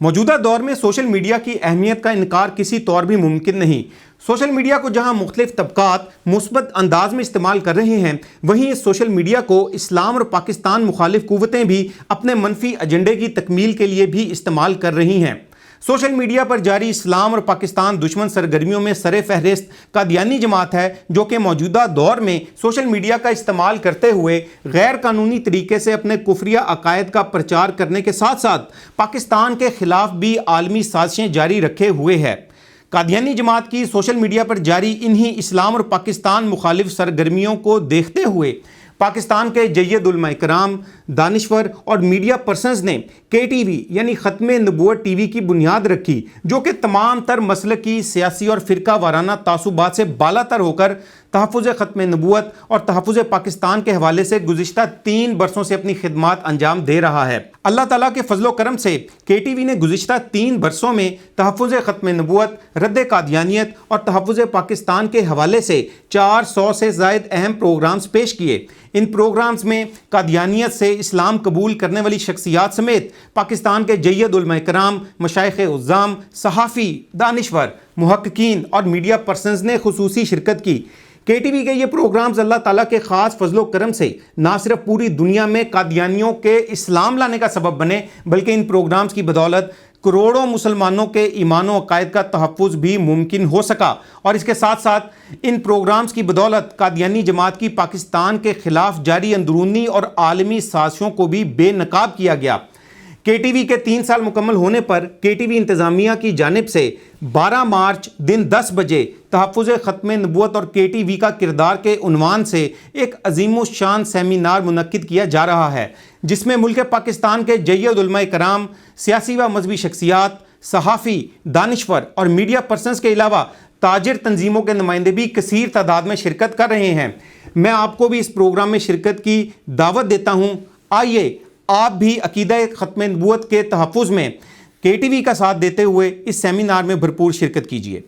موجودہ دور میں سوشل میڈیا کی اہمیت کا انکار کسی طور بھی ممکن نہیں۔ سوشل میڈیا کو جہاں مختلف طبقات مثبت انداز میں استعمال کر رہے ہیں، وہیں اس سوشل میڈیا کو اسلام اور پاکستان مخالف قوتیں بھی اپنے منفی ایجنڈے کی تکمیل کے لیے بھی استعمال کر رہی ہیں۔ سوشل میڈیا پر جاری اسلام اور پاکستان دشمن سرگرمیوں میں سر فہرست قادیانی جماعت ہے، جو کہ موجودہ دور میں سوشل میڈیا کا استعمال کرتے ہوئے غیر قانونی طریقے سے اپنے کفریہ عقائد کا پرچار کرنے کے ساتھ ساتھ پاکستان کے خلاف بھی عالمی سازشیں جاری رکھے ہوئے ہے۔ قادیانی جماعت کی سوشل میڈیا پر جاری انہی اسلام اور پاکستان مخالف سرگرمیوں کو دیکھتے ہوئے پاکستان کے جید علماء کرام، دانشور اور میڈیا پرسنز نے KTV یعنی ختم نبوت ٹی وی کی بنیاد رکھی، جو کہ تمام تر مسلکی، سیاسی اور فرقہ وارانہ تعصبات سے بالا تر ہو کر تحفظ ختم نبوت اور تحفظ پاکستان کے حوالے سے گزشتہ 3 برسوں سے اپنی خدمات انجام دے رہا ہے۔ اللہ تعالیٰ کے فضل و کرم سے KTV نے گزشتہ 3 برسوں میں تحفظ ختم نبوت، رد قادیانیت اور تحفظ پاکستان کے حوالے سے 400 سے زائد اہم پروگرامز پیش کیے۔ ان پروگرامز میں قادیانیت سے اسلام قبول کرنے والی شخصیات سمیت پاکستان کے جید علماء کرام، مشائخ عظام، صحافی، دانشور، محققین اور میڈیا پرسنز نے خصوصی شرکت کی۔ KTV کے یہ پروگرامز اللہ تعالیٰ کے خاص فضل و کرم سے نہ صرف پوری دنیا میں قادیانیوں کے اسلام لانے کا سبب بنے، بلکہ ان پروگرامز کی بدولت کروڑوں مسلمانوں کے ایمان و عقائد کا تحفظ بھی ممکن ہو سکا، اور اس کے ساتھ ساتھ ان پروگرامز کی بدولت قادیانی جماعت کی پاکستان کے خلاف جاری اندرونی اور عالمی سازشوں کو بھی بے نقاب کیا گیا۔ KTV کے 3 سال مکمل ہونے پر KTV انتظامیہ کی جانب سے 12 مارچ دن 10 بجے تحفظ ختم نبوت اور KTV کا کردار کے عنوان سے ایک عظیم الشان سیمینار منعقد کیا جا رہا ہے، جس میں ملک پاکستان کے جید علماء کرام، سیاسی و مذہبی شخصیات، صحافی، دانشور اور میڈیا پرسنز کے علاوہ تاجر تنظیموں کے نمائندے بھی کثیر تعداد میں شرکت کر رہے ہیں۔ میں آپ کو بھی اس پروگرام میں شرکت کی دعوت دیتا ہوں۔ آئیے آپ بھی عقیدہ ختم نبوت کے تحفظ میں KTV کا ساتھ دیتے ہوئے اس سیمینار میں بھرپور شرکت کیجیے۔